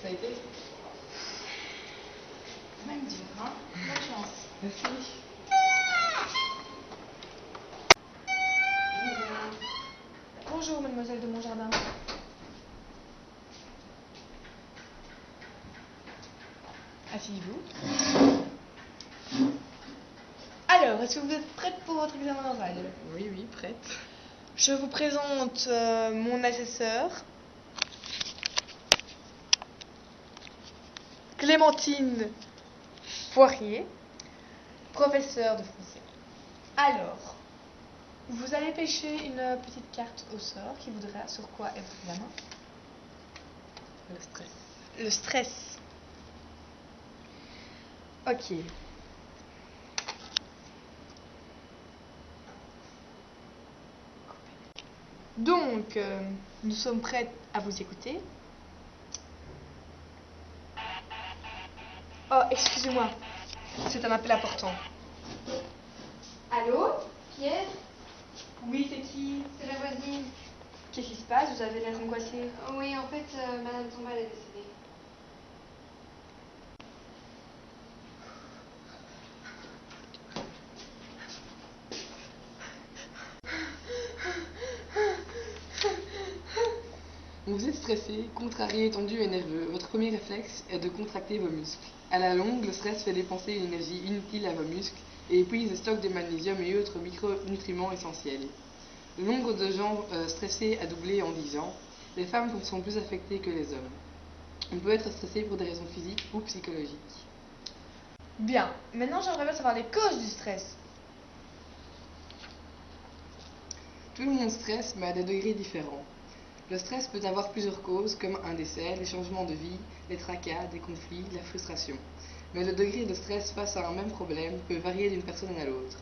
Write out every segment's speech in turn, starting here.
ça a été? Même dur, hein. Bonne chance. Merci. Bonjour, mademoiselle de Monjardin. Asseyez-vous. Alors, est-ce que vous êtes prête pour votre examen oral? Oui, oui, prête. Je vous présente mon assesseur, Clémentine Poirier, professeure de français. Alors, vous allez pêcher une petite carte au sort qui vous dira sur quoi est votre examen. Le stress. Le stress. Ok. Donc, nous sommes prêts à vous écouter. Oh, excusez-moi. C'est un appel important. Allô? Qui est? Oui, c'est qui? C'est la voisine. Qu'est-ce qui se passe? Vous avez l'air angoissée. Oui, en fait, Madame Tombal est décédée. Vous êtes stressé, contrarié, tendu et nerveux. Votre premier réflexe est de contracter vos muscles. À la longue, le stress fait dépenser une énergie inutile à vos muscles et épuise le stock de magnésium et autres micronutriments essentiels. Le nombre de gens stressés a doublé en 10 ans. Les femmes sont plus affectées que les hommes. On peut être stressé pour des raisons physiques ou psychologiques. Bien. Maintenant, j'aimerais bien savoir les causes du stress. Tout le monde stresse, mais à des degrés différents. Le stress peut avoir plusieurs causes, comme un décès, les changements de vie, les tracas, des conflits, la frustration. Mais le degré de stress face à un même problème peut varier d'une personne à l'autre.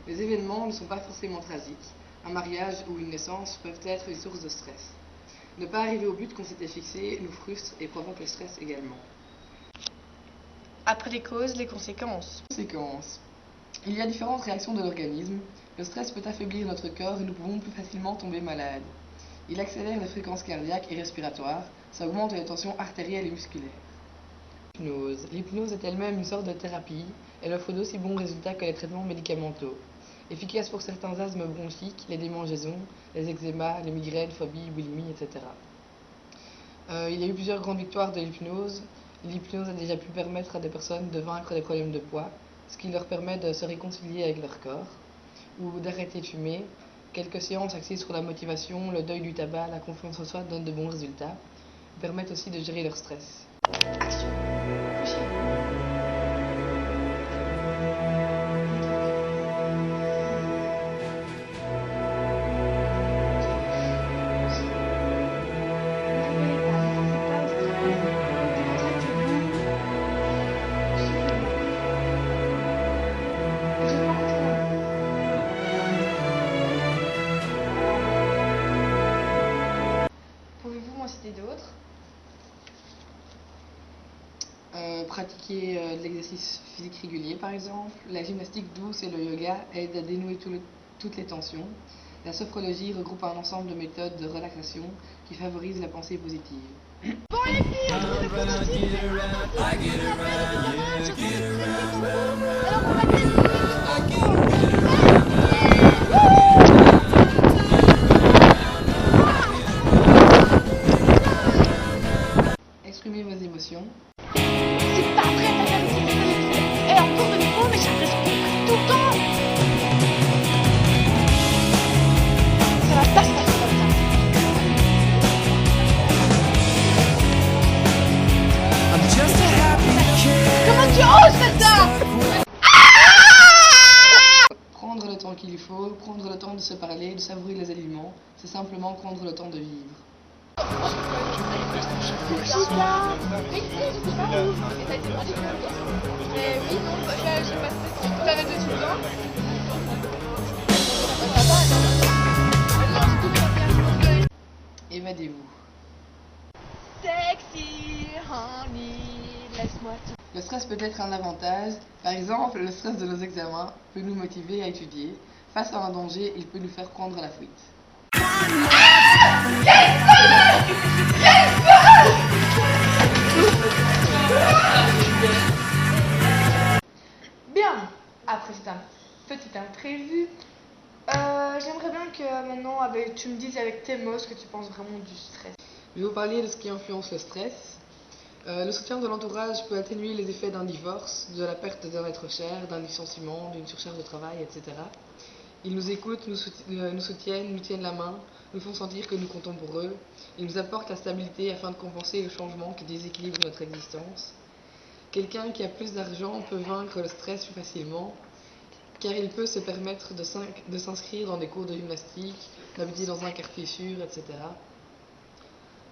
Les événements ne sont pas forcément tragiques. Un mariage ou une naissance peuvent être une source de stress. Ne pas arriver au but qu'on s'était fixé nous frustre et provoque le stress également. Après les causes, les conséquences. Conséquences. Il y a différentes réactions de l'organisme. Le stress peut affaiblir notre corps et nous pouvons plus facilement tomber malades. Il accélère les fréquences cardiaques et respiratoires, ça augmente les tensions artérielles et musculaires. L'hypnose. L'hypnose est elle-même une sorte de thérapie. Elle offre d'aussi bons résultats que les traitements médicamenteux. Efficace pour certains asthmes bronchiques, les démangeaisons, les eczémas, les migraines, phobies, boulimie, etc. Il y a eu plusieurs grandes victoires de l'hypnose. L'hypnose a déjà pu permettre à des personnes de vaincre des problèmes de poids, ce qui leur permet de se réconcilier avec leur corps, ou d'arrêter de fumer. Quelques séances axées sur la motivation, le deuil du tabac, la confiance en soi donnent de bons résultats. Ils permettent aussi de gérer leur stress. Action. Pouvez-vous m'en citer d'autres? Pratiquer de l'exercice physique régulier par exemple. La gymnastique douce et le yoga aident à dénouer toutes les tensions. La sophrologie regroupe un ensemble de méthodes de relaxation qui favorisent la pensée positive. Exprimez vos émotions. C'est pas vrai, t'as jamais dit que c'était et encore de nouveau, mais j'ai l'impression qu'on prie tout le temps. Ça va pas se passer comme ça. Comment tu oses faire ça? Prendre le temps qu'il faut, prendre le temps de se parler, de savourer les aliments, c'est simplement prendre le temps de vivre. Évadez-vous. Sexy honey, laisse-moi te... Le stress peut être un avantage. Par exemple, le stress de nos examens peut nous motiver à étudier. Face à un danger, il peut nous faire prendre la fuite. Yes! Yes! prévu. J'aimerais bien que maintenant tu me dises avec tes mots ce que tu penses vraiment du stress. Je vais vous parler de ce qui influence le stress. Le soutien de l'entourage peut atténuer les effets d'un divorce, de la perte d'un être cher, d'un licenciement, d'une surcharge de travail, etc. Ils nous écoutent, nous soutiennent, nous tiennent la main, nous font sentir que nous comptons pour eux. Ils nous apportent la stabilité afin de compenser le changement qui déséquilibre notre existence. Quelqu'un qui a plus d'argent peut vaincre le stress plus facilement, car il peut se permettre de s'inscrire dans des cours de gymnastique, d'habiter dans un quartier sûr, etc.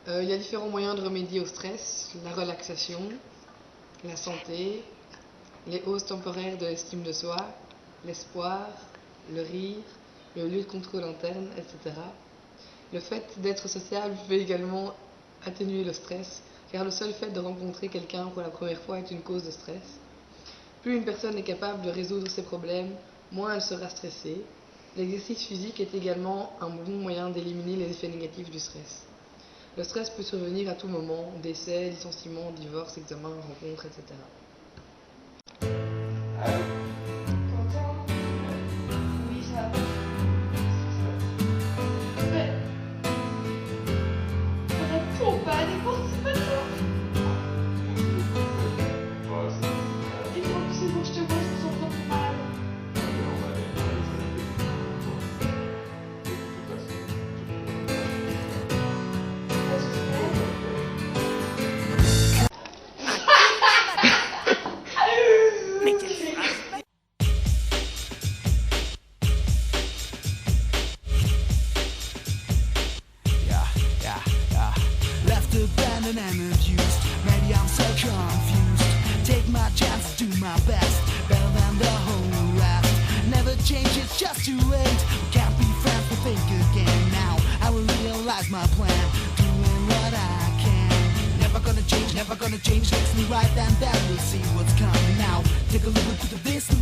Il y a différents moyens de remédier au stress: la relaxation, la santé, les hausses temporaires de l'estime de soi, l'espoir, le rire, le lieu de contrôle interne, etc. Le fait d'être sociable peut également atténuer le stress, car le seul fait de rencontrer quelqu'un pour la première fois est une cause de stress. Plus une personne est capable de résoudre ses problèmes, moins elle sera stressée. L'exercice physique est également un bon moyen d'éliminer les effets négatifs du stress. Le stress peut survenir à tout moment: décès, licenciement, divorce, examen, rencontre, etc. Oui, ça va. Mais réponds pas, n'importe, c'est pas toi. Et toi, c'est bon, je te vois, je me sens trop mal. Left abandoned and abused. Maybe I'm so confused. Take my chance, do my best. Better than the whole rest. Never change, it's just too late. We can't be friends, but think again. Now I will realize my plan. Doing what I can. Never gonna change, never gonna change. Makes me right, and then we'll see what's coming now. Take a look at this.